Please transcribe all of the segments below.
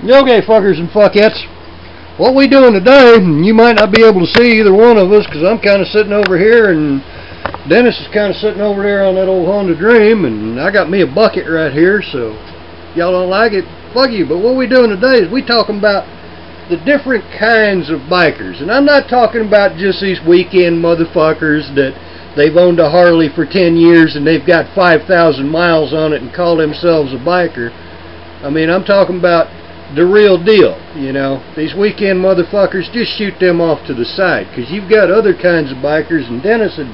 Okay, fuckers and fuckettes. What we doing today, you might not be able to see either one of us because I'm kind of sitting over here and Dennis is kind of sitting over there on that old Honda Dream, and I got me a bucket right here, so y'all don't like it, fuck you. But what we doing today is we talking about the different kinds of bikers. And I'm not talking about just these weekend motherfuckers that they've owned a Harley for 10 years and they've got 5,000 miles on it and call themselves a biker. I mean, I'm talking about the real deal, you know. These weekend motherfuckers, just shoot them off to the side, because you've got other kinds of bikers, and Dennis had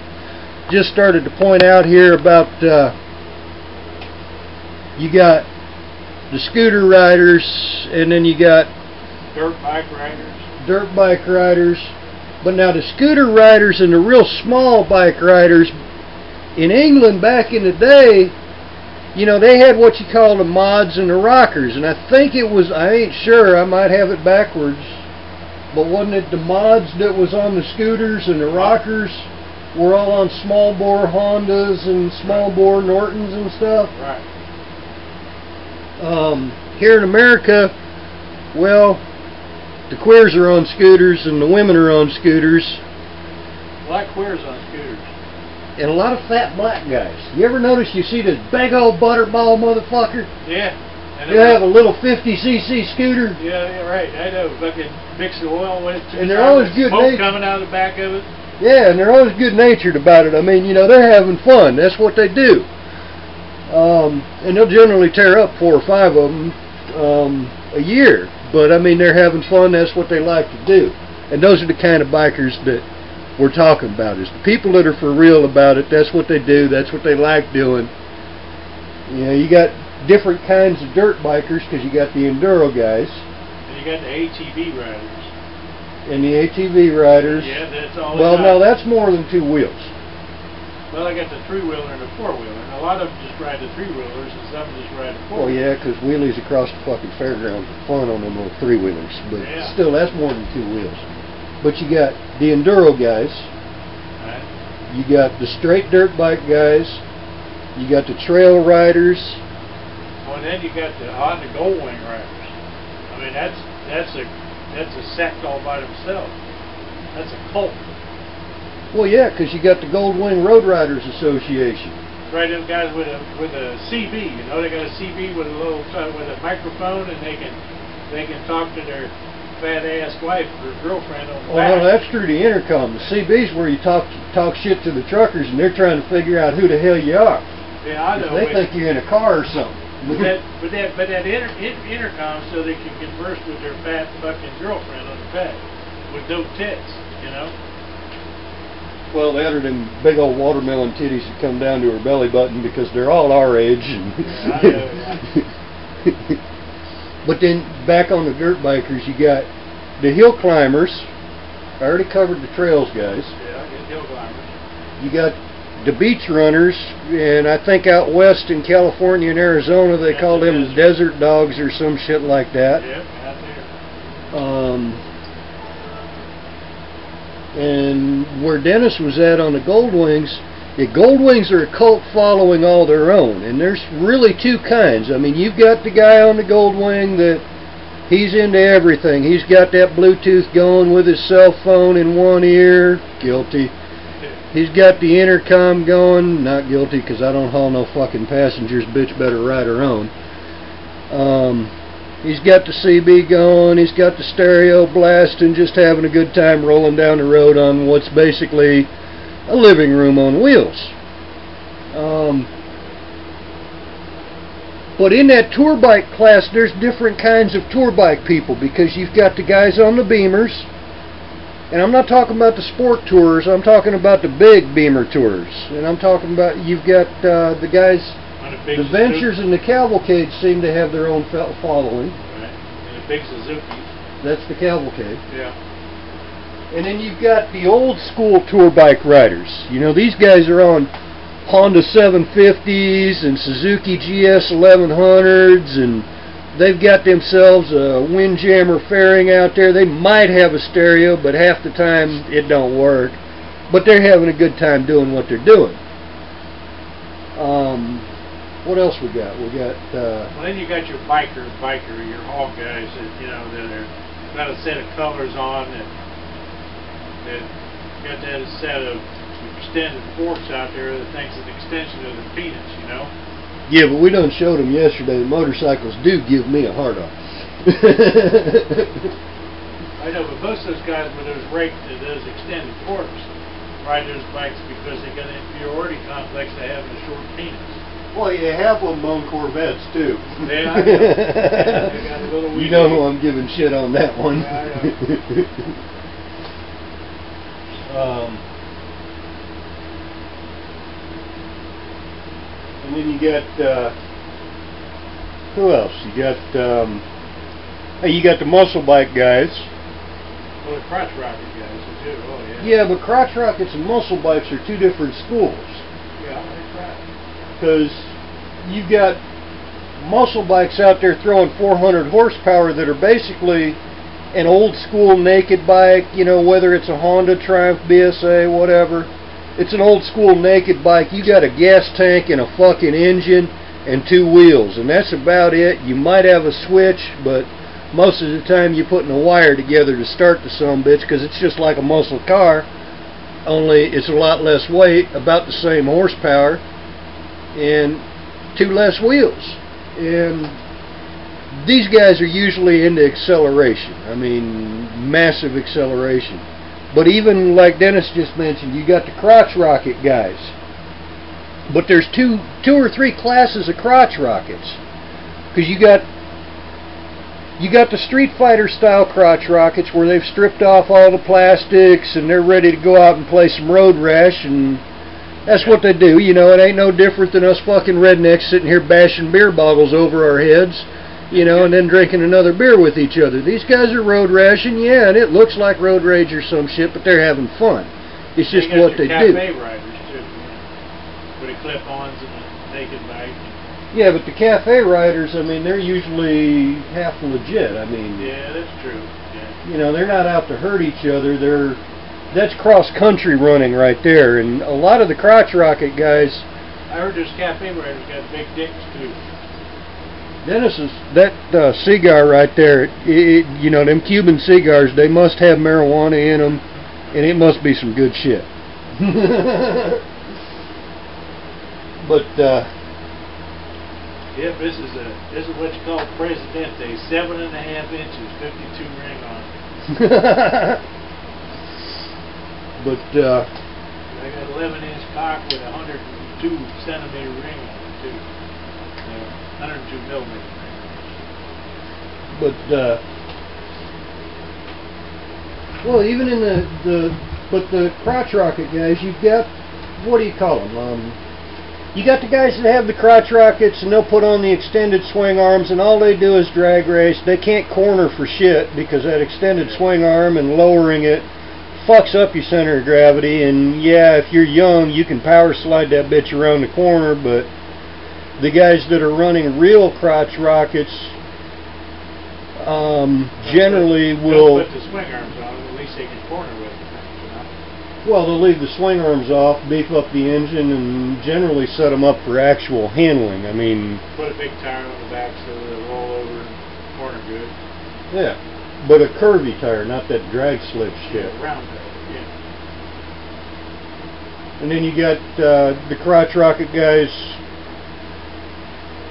just started to point out here about you got the scooter riders, and then you got dirt bike riders. But now the scooter riders and the real small bike riders in England back in the day, you know, they had what you call the mods and the rockers, and I think it was, I ain't sure, I might have it backwards, but wasn't it the mods that was on the scooters and the rockers were all on small bore Hondas and small bore Nortons and stuff? Right. Here in America, well, the queers are on scooters and the women are on scooters. A lot of queers on scooters. And a lot of fat black guys. You ever notice you see this big old butterball motherfucker? Yeah. You have a little 50cc scooter. Yeah, right. I know. Fucking mix the oil with it. And they're always good natured. Smoke coming out of the back of it. Yeah, and they're always good natured about it. I mean, you know, they're having fun. That's what they do. And they'll generally tear up 4 or 5 of them a year. But I mean, they're having fun. That's what they like to do. And those are the kind of bikers that we're talking about, is the people that are for real about it. That's what they do. That's what they like doing. You know, you got different kinds of dirt bikers, because you got the enduro guys. And you got the ATV riders. And the ATV riders. Yeah, that's all. Well, no, that's more than 2 wheels. Well, I got the 3-wheeler and the 4-wheeler. And a lot of them just ride the 3-wheelers, and some just ride the 4-wheelers. Well, yeah, because wheelies across the fucking fairgrounds are fun on them little 3-wheelers. But yeah, still, that's more than 2 wheels. But you got the enduro guys. Right. You got the straight dirt bike guys. You got the trail riders. Well, and then you got the Honda Goldwing riders. I mean, that's a sect all by themselves. That's a cult. Well, yeah, because you got the Goldwing Road Riders Association. Right, them guys with a CB. You know, they got a CB with a little with a microphone, and they can talk to their fat ass wife or girlfriend on the back. Well, no, that's through the intercom. The CB's where you talk shit to the truckers, and they're trying to figure out who the hell you are. Yeah, I know. They think you're in a car or something. But that intercom, so they can converse with their fat fucking girlfriend on the back with no tits, you know. Well, they had them big old watermelon titties that come down to her belly button, because they're all our age. Yeah, I know, yeah. But then, back on the dirt bikers, you got the hill climbers. I already covered the trails guys. Yeah, I get hill climbers. You got the beach runners, and I think out west in California and Arizona, they call them desert dogs or some shit like that. Yeah, out there. And where Dennis was at on the Goldwings, the Goldwings are a cult following all their own, and there's really 2 kinds. I mean, you've got the guy on the Goldwing that he's into everything. He's got that Bluetooth going with his cell phone in one ear. Guilty. He's got the intercom going. Not guilty, because I don't haul no fucking passengers. Bitch better ride her own. He's got the CB going. He's got the stereo blasting, just having a good time rolling down the road on what's basically a living room on wheels. But in that tour bike class, there's different kinds of tour bike people, because you've got the guys on the Beamers, and I'm not talking about the sport tours, I'm talking about the big Beamer tours, and I'm talking about, you've got the guys, the Ventures and the Cavalcade seem to have their own following. Right, and the big Suzuki. That's the Cavalcade. Yeah. And then you've got the old school tour bike riders. You know, these guys are on Honda 750s and Suzuki GS 1100s, and they've got themselves a Windjammer fairing out there. They might have a stereo, but half the time it don't work. But they're having a good time doing what they're doing. What else we got? We got. Well, then you got your biker, your hog guys that that are got a set of colors on that got that set of extended forks out there that thinks it's an extension of the penis, Yeah, but we done showed them yesterday. The motorcycles do give me a hard on. I know, but most of those guys with those those extended forks ride those bikes because they got an inferiority complex to having a short penis. Well, you have them on Corvettes too. Yeah, I know. Yeah, they got a little you know who I'm giving shit on that one. Yeah, I know. And then you got who else? You got hey, you got the muscle bike guys. Well, the crotch rocket guys too. Oh yeah. Yeah, but crotch rockets and muscle bikes are two different schools. Yeah, that's right. Because you've got muscle bikes out there throwing 400 horsepower that are basically an old school naked bike, whether it's a Honda, Triumph, BSA, whatever. It's an old school naked bike. You got a gas tank and a fucking engine and two wheels, and that's about it. You might have a switch, but most of the time you're putting a wire together to start the sumbitch, because it's just like a muscle car, only it's a lot less weight, about the same horsepower, and two less wheels. And these guys are usually into acceleration. I mean, massive acceleration. But even like Dennis just mentioned, you got the crotch rocket guys. But there's two or three classes of crotch rockets, because you got the Street Fighter style crotch rockets where they've stripped off all the plastics and they're ready to go out and play some road rash, and that's what they do. It ain't no different than us fucking rednecks sitting here bashing beer bottles over our heads, and then drinking another beer with each other. These guys are road rashing, yeah, and it looks like road rage or some shit, but they're having fun. It's just what they do. Cafe riders too, with the clip-ons and the naked bike. Yeah, but the cafe riders, I mean, they're usually half legit. I mean, yeah, that's true. Yeah. They're not out to hurt each other. That's cross-country running right there. And a lot of the crotch rocket guys, I heard those cafe riders got big dicks too. Dennis, that cigar right there, them Cuban cigars, they must have marijuana in them, and it must be some good shit. But, yep, this is what you call Presidente, 7.5 inches, 52 ring on it. But I got 11-inch cock with a 102 centimeter ring on it too. 102 millimeter ring. But well, even in the crotch rocket guys, you've got, what do you call them? You got the guys that have the crotch rockets and they'll put on the extended swing arms, and all they do is drag race. They can't corner for shit because that extended swing arm and lowering it fucks up your center of gravity. And yeah, if you're young, you can power slide that bitch around the corner, but the guys that are running real crotch rockets generally will put the swing arms on, at least they can corner with it. Well, they'll leave the swing arms off, beef up the engine, and generally set them up for actual handling. I mean, put a big tire on the back so they'll roll over and corner good. Yeah, but a curvy tire, not that drag slip shit. Yeah, round tire, yeah. And then you got the crotch rocket guys.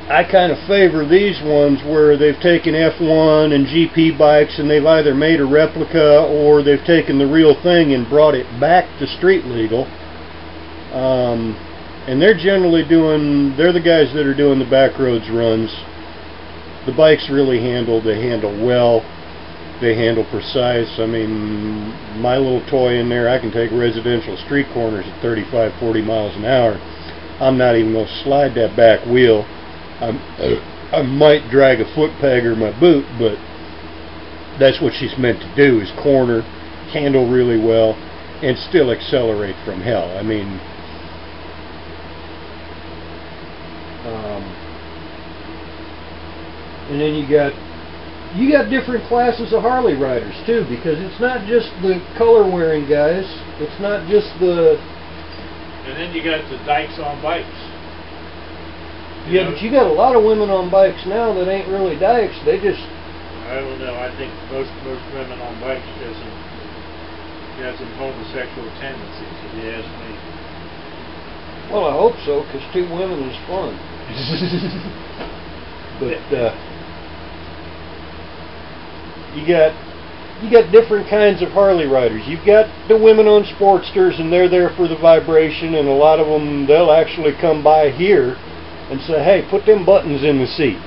I kind of favor these ones where they've taken F1 and GP bikes and they've either made a replica or they've taken the real thing and brought it back to street legal. And they're generally they're the guys that are doing the backroads runs. The bikes really they handle well, they handle precise. I mean, my little toy in there, I can take residential street corners at 35, 40 miles an hour. I'm not even going to slide that back wheel. I might drag a foot peg or my boot, but that's what she's meant to do, is corner, handle really well, and still accelerate from hell. I mean, and then you got different classes of Harley riders too, because it's not just the color wearing guys, it's not just the... And then you got the dykes on bikes. Yeah, but you got a lot of women on bikes now that ain't really dykes. They just... I don't know. I think most women on bikes got some homosexual tendencies, if you ask me. Well, I hope so, because 2 women is fun. But you got different kinds of Harley riders. You've got the women on Sportsters, and they're there for the vibration, and a lot of them, they'll actually come by here and say, hey, put them buttons in the seat.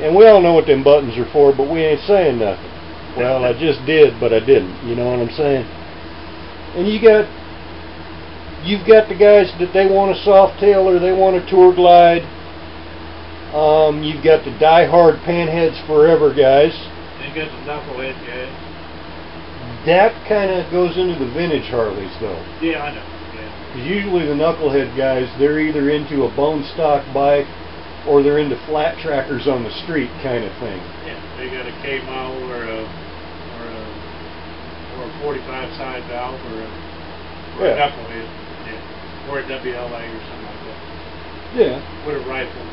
And we all know what them buttons are for, but we ain't saying nothing. Well, I just did, but I didn't. You know what I'm saying? And you've got the guys that they want a soft tail or they want a tour glide. You've got the die-hard panheads forever guys. You got the knucklehead guys. That kind of goes into the vintage Harleys, though. Yeah, I know. Yeah. Because usually the knucklehead guys, they're either into a bone stock bike or they're into flat trackers on the street kind of thing. Yeah, they got a K model or a 45 side valve or a knucklehead, yeah, or a WLA or something like that. Yeah. With a rifle,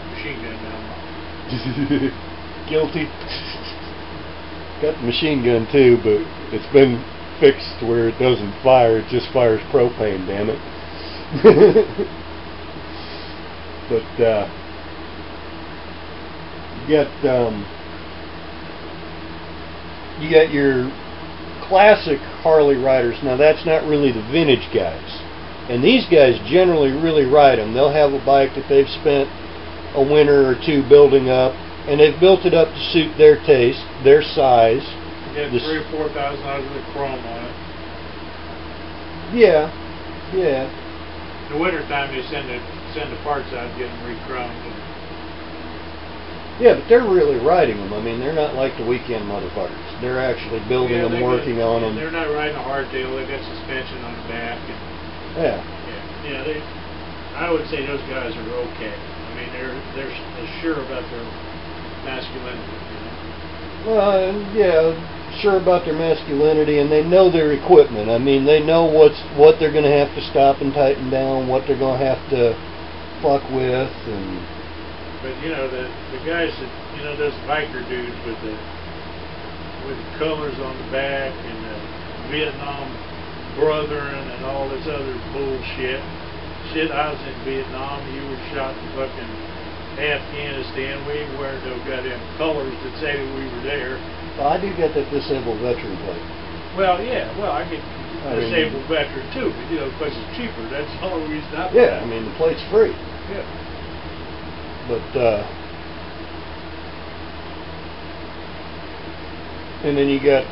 machine gun down. Guilty. Got the machine gun too, but it's been fixed to where it doesn't fire, it just fires propane, damn it. But you got your classic Harley riders. Now that's not really the vintage guys, and these guys generally really ride them. They'll have a bike that they've spent a winter or 2 building up, and they've built it up to suit their taste, their size. You get $3,000 or $4,000 of the chrome on it. Yeah, yeah. In the winter time, they send the parts out and get them re-chromed. Yeah, but they're really riding them. I mean, they're not like the weekend motherfuckers. They're actually building them, working on them. They're not riding a hardtail. They got suspension on the back. And, yeah. I would say those guys are okay. I mean, they're sure about their masculinity. You know? Well, yeah, sure about their masculinity, and they know their equipment. I mean, they know what they're going to have to stop and tighten down, what they're going to have to fuck with, and. But you know the guys that those biker dudes with the colors on the back and the Vietnam Brethren and all this other bullshit. Shit, I was in Vietnam. You were shot in fucking Afghanistan. We ain't wearing no goddamn colors that say that we were there. Well, I do get that disabled veteran plate. Well, yeah. Well, I get disabled veteran too, but because it's cheaper. That's the only reason I. Yeah, I mean the plate's free. Yeah. But and then you got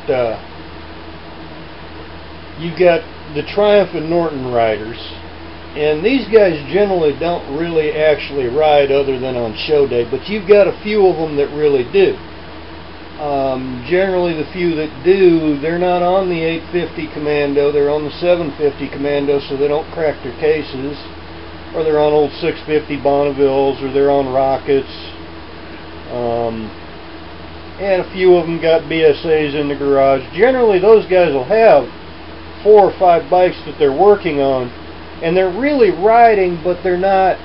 the Triumphant Norton riders, and these guys generally don't really actually ride other than on show day, but you've got a few of them that really do. Generally the few that do, they're not on the 850 Commando, they're on the 750 Commando, so they don't crack their cases. Or they're on old 650 Bonnevilles, or they're on Rockets. And a few of them got BSAs in the garage. Generally, those guys will have 4 or 5 bikes that they're working on, and they're really riding, but they're not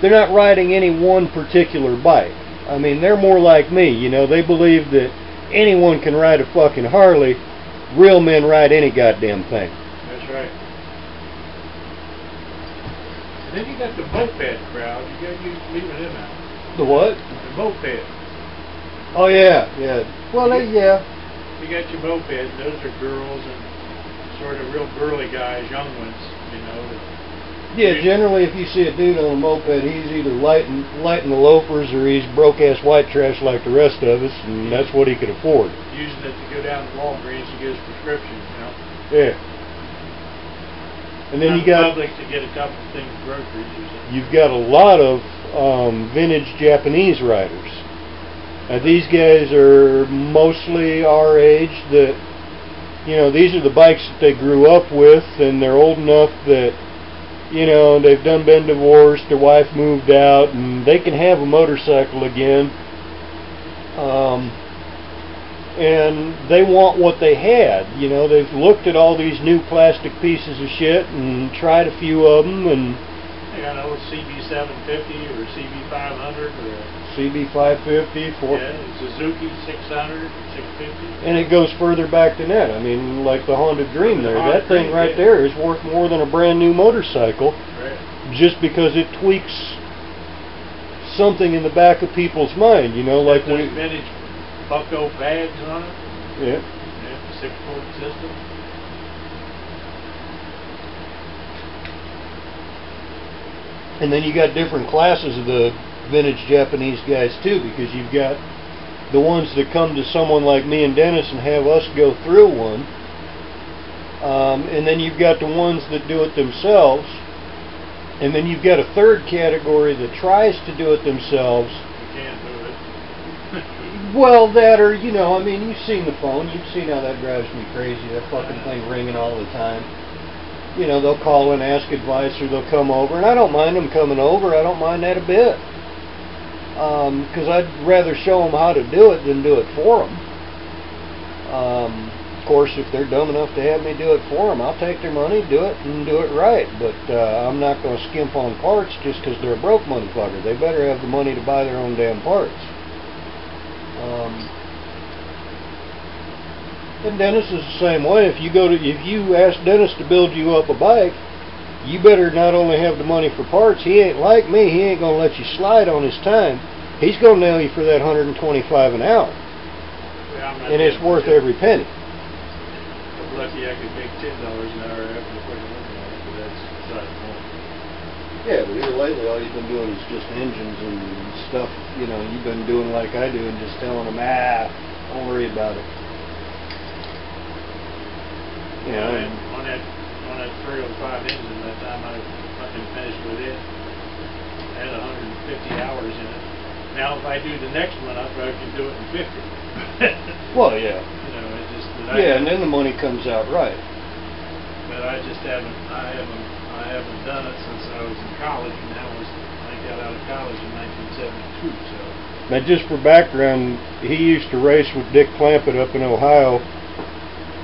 riding any one particular bike. I mean, they're more like me. They believe that anyone can ride a fucking Harley. Real men ride any goddamn thing. That's right. Then you got the moped crowd. You got you leaving them out. The what? The moped. Oh yeah, yeah. Well, yeah. You got your moped. Those are girls and sort of real girly guys, young ones. Yeah, generally, if you see a dude on a moped, he's either lighting the loafers or he's broke ass white trash like the rest of us, and that's what he could afford. Using it to go down to Walgreens to get his prescription. Yeah. And then you got public to get a couple of things, groceries or something. You've got a lot of vintage Japanese riders. These guys are mostly our age. That these are the bikes that they grew up with, and they're old enough that they've been divorced. Their wife moved out, and they can have a motorcycle again. And they want what they had. They've looked at all these new plastic pieces of shit and tried a few of them, and I got an old CB750 or CB500 or CB550, Suzuki 600, 650. and it goes further back than that. I mean, like the Honda Dream there. Honda That thing Dream, right there is worth more than a brand new motorcycle, right, just because it tweaks something in the back of people's mind. You know, like those vintage Bucko pads on it. Yeah. Yeah, 6-port system. And then you got different classes of the vintage Japanese guys too, because you've got the ones that come to someone like me and Dennis and have us go through one, and then you've got the ones that do it themselves, and then you've got a third category that tries to do it themselves. You can't do it. Well, that, or, you know, I mean, you've seen the phone, you've seen how that drives me crazy, that fucking thing ringing all the time. You know, they'll call and ask advice, or they'll come over, and I don't mind them coming over. I don't mind that a bit, because I'd rather show them how to do it than do it for them. Of course, if they're dumb enough to have me do it for them, I'll take their money, do it, and do it right. But I'm not going to skimp on parts just because they're a broke motherfucker. They better have the money to buy their own damn parts. And Dennis is the same way. If you ask Dennis to build you up a bike, you better not only have the money for parts. He ain't like me. He ain't gonna let you slide on his time. He's gonna nail you for that $125 an hour, and it's worth every penny. I'm lucky I could make $10 an hour after putting it on, but that's beside the point. Yeah, but here lately, all you've been doing is just engines and stuff. You know, you've been doing like I do and just telling them, don't worry about it. You know, and on that 305 engine, that time I fucking finished with it, I had 150 hours in it. Now, if I do the next one, I probably can do it in 50. Well, yeah. You know, it just and then the money comes out right. But I just haven't done it since I was in college, and I got out of college in 1972. So. Now, just for background, he used to race with Dick Clampett up in Ohio.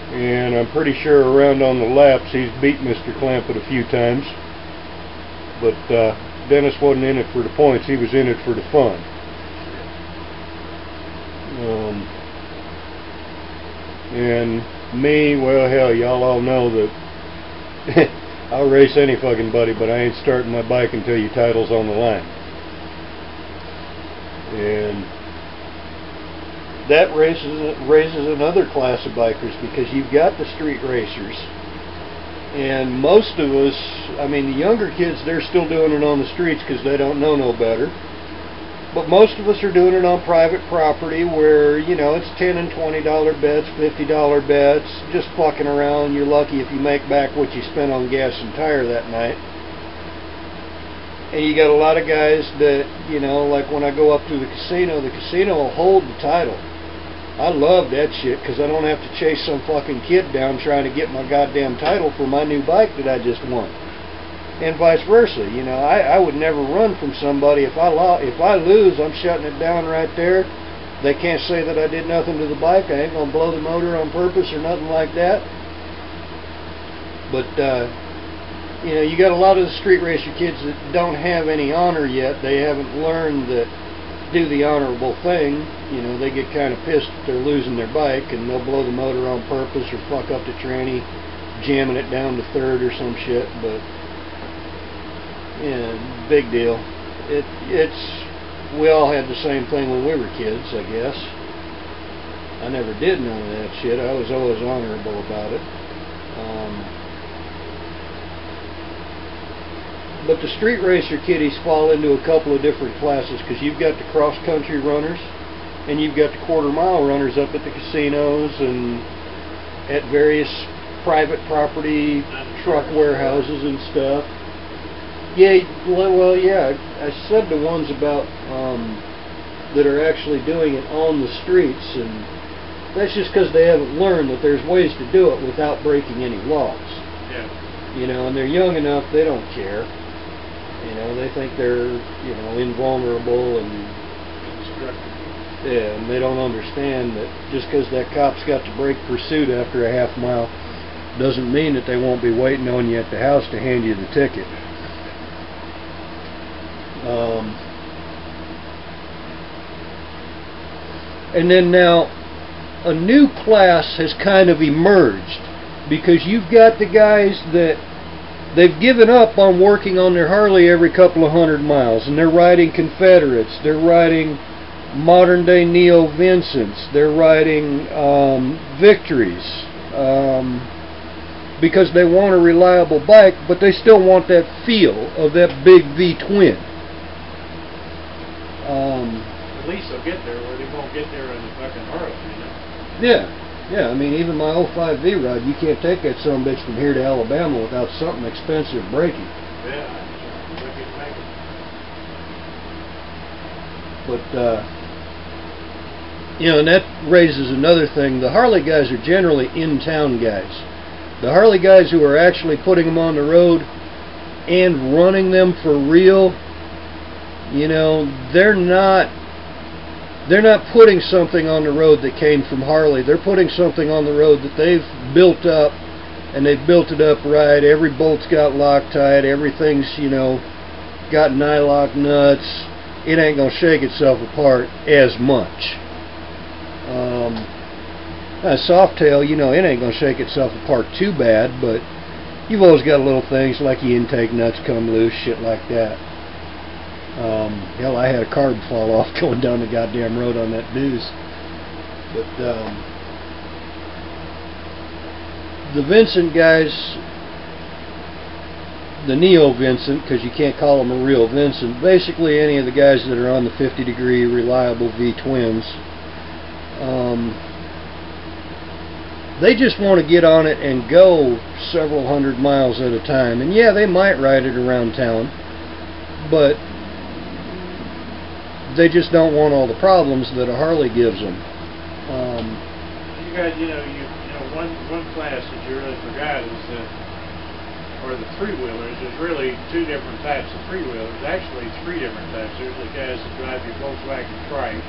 And I'm pretty sure around on the laps he's beat Mr. Clampett a few times. But Dennis wasn't in it for the points, he was in it for the fun. And me, well, hell, y'all all know that I'll race any fucking buddy, but I ain't starting my bike until your title's on the line. And that raises another class of bikers, because you've got the street racers, and most of us, I mean, the younger kids, they're still doing it on the streets because they don't know no better, but most of us are doing it on private property where, you know, it's $10 and $20 bets, $50 bets, just fucking around. You're lucky if you make back what you spent on gas and tire that night. And you got a lot of guys that, you know, like when I go up to the casino will hold the title. I love that shit because I don't have to chase some fucking kid down trying to get my goddamn title for my new bike that I just won. And vice versa. You know, I would never run from somebody. If I lose, I'm shutting it down right there. They can't say that I did nothing to the bike. I ain't going to blow the motor on purpose or nothing like that. But, you know, you got a lot of the street racer kids that don't have any honor yet. They haven't learned that do the honorable thing. You know, they get kind of pissed if they're losing their bike, and they'll blow the motor on purpose or fuck up the tranny, jamming it down to third or some shit. But yeah, big deal. We all had the same thing when we were kids, I guess. I never did none of that shit. I was always honorable about it. But the street racer kiddies fall into a couple of different classes, because you've got the cross-country runners and you've got the quarter-mile runners up at the casinos and at various private property truck warehouses and stuff. Yeah, well, yeah, I said the ones about that are actually doing it on the streets, and that's just because they haven't learned that there's ways to do it without breaking any laws. Yeah. You know, and they're young enough, they don't care. You know, they think they're, you know, invulnerable and yeah, and they don't understand that just because that cop's got to break pursuit after a half mile doesn't mean that they won't be waiting on you at the house to hand you the ticket. And then now a new class has kind of emerged, because you've got the guys that they've given up on working on their Harley every couple of 100 miles, and they're riding Confederates, they're riding modern day Neo Vincents, they're riding Victories, because they want a reliable bike, but they still want that feel of that big V-twin. At least they'll get there where they won't get there in the fucking Harley, you know? Yeah, I mean, even my 05 V-Rod, you can't take that son of a bitch from here to Alabama without something expensive breaking. Yeah, look at make it. But, you know, and that raises another thing. The Harley guys are generally in-town guys. The Harley guys who are actually putting them on the road and running them for real, you know, they're not putting something on the road that came from Harley. They're putting something on the road that they've built up, and they've built it up right. Every bolt's got Loctite. Everything's, you know, got nylock nuts. It ain't gonna shake itself apart as much. Softail, you know, it ain't gonna shake itself apart too bad, but you've always got little things like the intake nuts come loose, shit like that. Hell, I had a carb fall off going down the goddamn road on that deuce. But the Vincent guys, the Neo Vincent, because you can't call them a real Vincent, basically any of the guys that are on the 50-degree reliable V-twins, they just want to get on it and go several hundred miles at a time. And yeah, they might ride it around town, but they just don't want all the problems that a Harley gives them. You guys, you know, one class that you really forgot is that, or the three-wheelers. There's really two different types of three-wheelers. Actually, three different types. There's the guys that drive your Volkswagen trikes.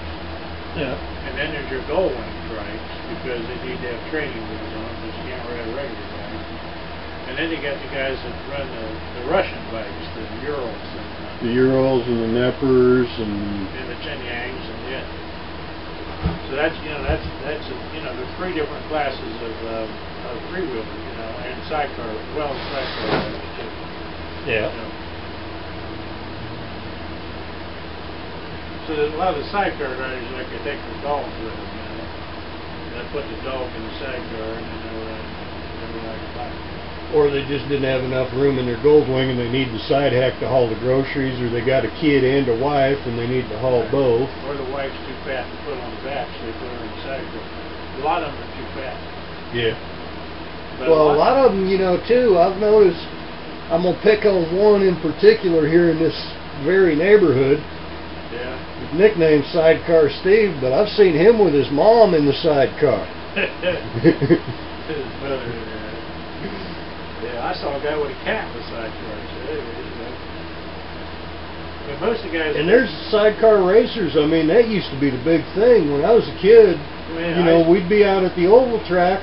Yeah. And then there's your Goldwing trikes, because they need to have training wheels on them, because you can't ride a regular bike. And then you got the guys that run the Russian bikes, the Urals. The Urals and the Neppers and the Chenyangs, and yeah. So that's, you know, that's you know, there's three different classes of three-wheelers, you know, and sidecar, well, sidecar riders too. Yeah. You know. So a lot of the sidecar riders, like, they take their dogs with them, you know. And they put the dog in the sidecar, and then they ride the bike. Or they just didn't have enough room in their Goldwing and they need the side hack to haul the groceries, or they got a kid and a wife and they need to haul both. Or the wife's too fat to put on the back, so they put her in the sidecar. A lot of them are too fat. Yeah. But well, a lot of them, you know, too, I've noticed, I'm going to pick on one in particular here in this very neighborhood. Yeah. His nickname's Sidecar Steve, but I've seen him with his mom in the sidecar. His mother. Yeah, I saw a guy with a cat in the sidecar. But most of the guys. And there's sidecar racers. I mean, that used to be the big thing when I was a kid. Man, you know, we'd be out at the oval track,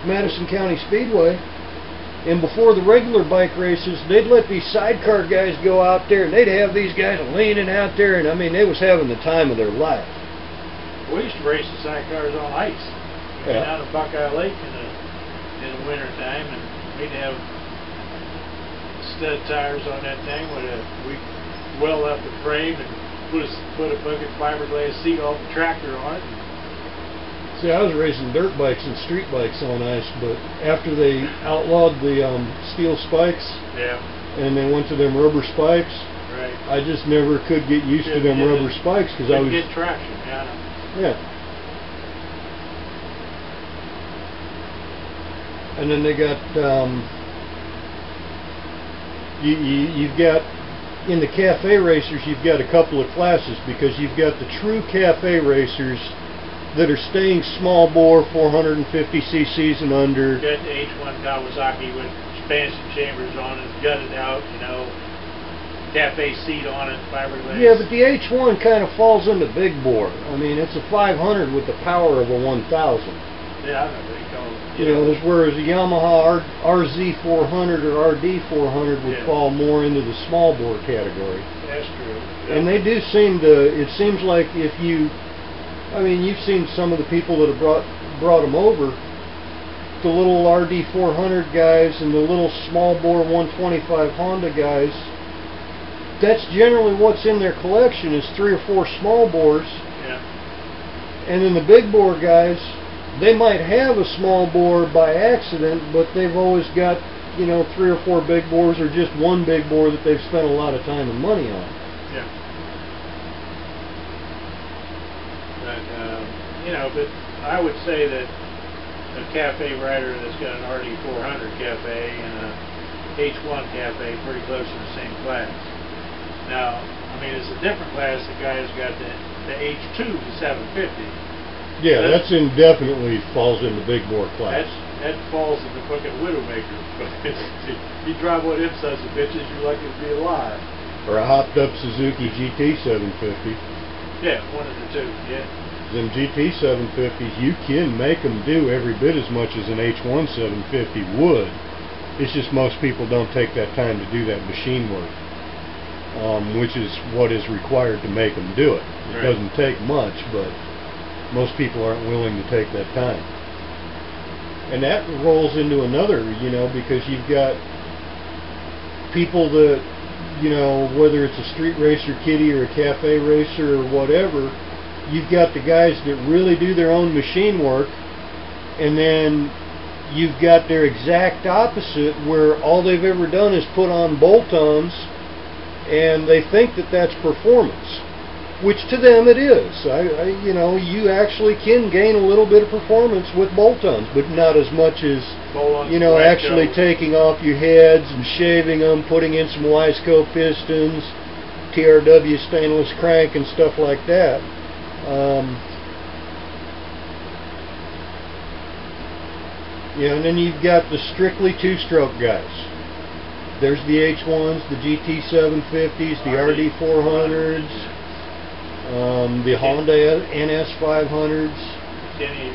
Madison County Speedway, and before the regular bike races, they'd let these sidecar guys go out there, and they'd have these guys leaning out there, and I mean, they was having the time of their life. We used to race the sidecars on ice. We'd down at Buckeye Lake in the winter time, and we'd have stud tires on that thing. We'd weld up the frame and put a bucket fiberglass seat off the tractor on it. See, I was racing dirt bikes and street bikes on ice, but after they outlawed the steel spikes, and they went to them rubber spikes, I just never could get used to them rubber spikes because I was get traction. Yeah. And then they got you've got in the cafe racers, you've got a couple of classes, because you've got the true cafe racers that are staying small bore, 450 cc's and under. Got the H1 Kawasaki with expansion chambers on it, gutted out, you know, cafe seat on it, fiberglass. Yeah, but the H1 kind of falls into big bore. I mean, it's a 500 with the power of a 1000. Yeah, I know what you call it. You know, whereas a Yamaha RZ400 or RD400 would fall more into the small bore category. That's true. And they do seem to, it seems like if you, I mean, you've seen some of the people that have brought them over, the little RD400 guys and the little small bore 125 Honda guys, that's generally what's in their collection is 3 or 4 small bores. Yeah. And then the big bore guys, they might have a small bore by accident, but they've always got, you know, 3 or 4 big bores or just one big bore that they've spent a lot of time and money on. Yeah. But, you know, but I would say that a cafe rider that's got an RD400 cafe and a H1 cafe pretty close in the same class. Now, I mean, it's a different class. The guy who's got the H2 to 750. Yeah, that's indefinitely falls in the big bore class. That falls in the fucking Widowmaker. You drive one of them sons of bitches, you're lucky to be alive. Or a hopped up Suzuki GT 750. Yeah, one of the two, yeah. Them GT 750s, you can make them do every bit as much as an H1 750 would. It's just most people don't take that time to do that machine work, which is what is required to make them do it. It doesn't take much, but most people aren't willing to take that time. And that rolls into another, you know, because you've got people that, you know, whether it's a street racer kitty or a cafe racer or whatever, you've got the guys that really do their own machine work, and then you've got their exact opposite where all they've ever done is put on bolt-ons and they think that that's performance. Which to them it is. You know, you actually can gain a little bit of performance with bolt-ons, but not as much as, you know, actually taking off your heads and shaving them, putting in some Wiseco pistons, TRW stainless crank and stuff like that. You know, and then you've got the strictly two-stroke guys. There's the H1s, the GT 750s, the RD400s. The Honda NS 500s. Kenny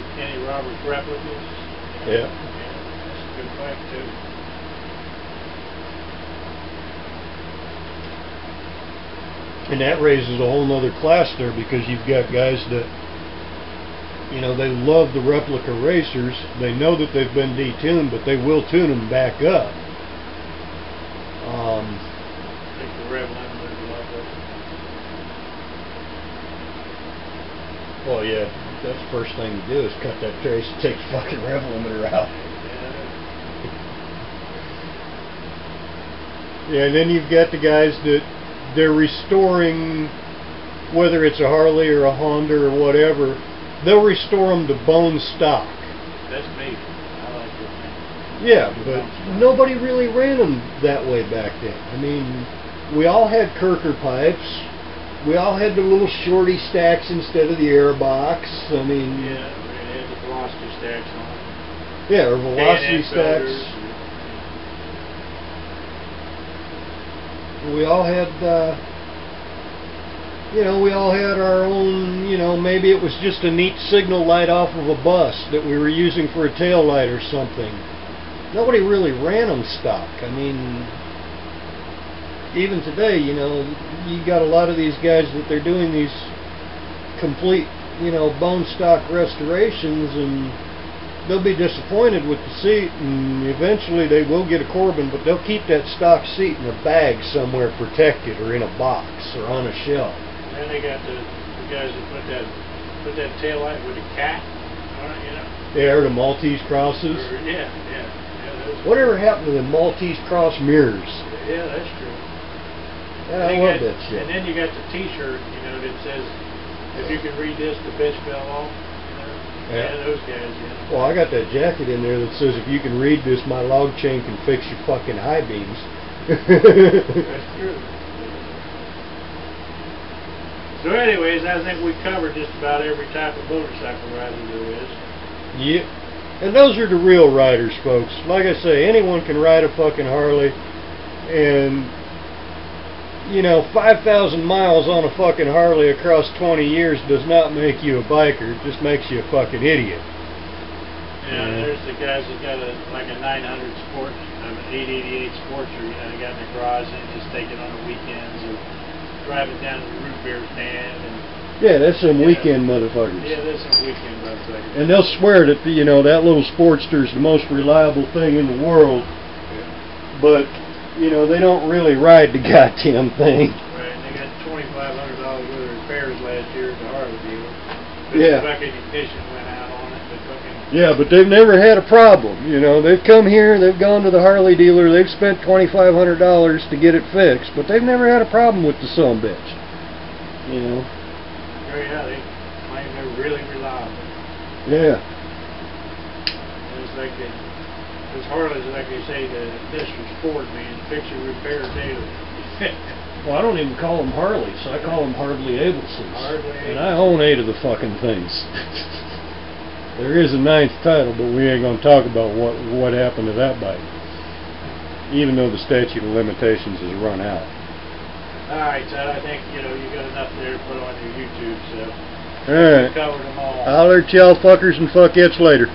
Roberts replicas. Yeah. That's a good bike too. And that raises a whole nother class there because you've got guys that, you know, they love the replica racers. They know that they've been detuned, but they will tune them back up. I think the rev limiter is a lot better. Well, yeah, that's the first thing to do is cut that trace and take the fucking rev limiter out. Yeah, and then you've got the guys that they're restoring, whether it's a Harley or a Honda or whatever, they'll restore them to bone stock. That's me. I like it. Yeah, but nobody really ran them that way back then. I mean, we all had Kirker pipes. We all had the little shorty stacks instead of the air box. I mean, yeah, they had the velocity stacks on it. Yeah, or velocity stacks. We all had, you know, we all had our own, you know, maybe it was just a neat signal light off of a bus that we were using for a tail light or something. Nobody really ran them stock. I mean, even today, you know, you got a lot of these guys that they're doing these complete, you know, bone stock restorations, and they'll be disappointed with the seat, and eventually they will get a Corbin, but they'll keep that stock seat in a bag somewhere protected or in a box or on a shelf. And then they got the guys that put that tail light with a cat on it, you know. Yeah, or the Maltese crosses. Yeah. Whatever happened to the Maltese cross mirrors? Yeah, that's true. Yeah, I love that shit. And then you got the T-shirt, you know, that says, "If you can read this, the bitch fell off." You know? Yeah, those guys. Yeah. Well, I got that jacket in there that says, "If you can read this, my log chain can fix your fucking high beams." That's true. So, anyways, I think we covered just about every type of motorcycle rider there is. Yep. And those are the real riders, folks. Like I say, anyone can ride a fucking Harley, and, you know, 5,000 miles on a fucking Harley across 20 years does not make you a biker. It just makes you a fucking idiot. There's the guys that got like a 900 Sport, an 888 Sportster, you know, they got in the garage and just take it on the weekends or drive it down to the root beer stand. And yeah, that's some weekend motherfuckers. Yeah, that's some weekend motherfuckers. And they'll swear that, you know, that little Sportster's the most reliable thing in the world. Yeah. But, you know, they don't really ride the goddamn thing. Right, and they got $2,500 worth of repairs last year at the Harley dealer. Yeah. The bucket ignition went out on it. Yeah, but they've never had a problem. You know, they've come here, they've gone to the Harley dealer, they've spent $2,500 to get it fixed, but they've never had a problem with the sumbitch. You know. Oh yeah, they claim they're really reliable. Yeah. It's like those Harleys, like they say, this was Ford, man, fix your repair daily. Well, I don't even call them Harleys. I call them Hardly Ablesons. Hardly and I own 8 of the fucking things. There is a 9th title, but we ain't gonna talk about what happened to that bike. Even though the statute of limitations has run out. Alright, Todd, I think, you know, you got enough there to put on your YouTube, so Alright. we covered them all. Holler at y'all fuckers and fuckettes later.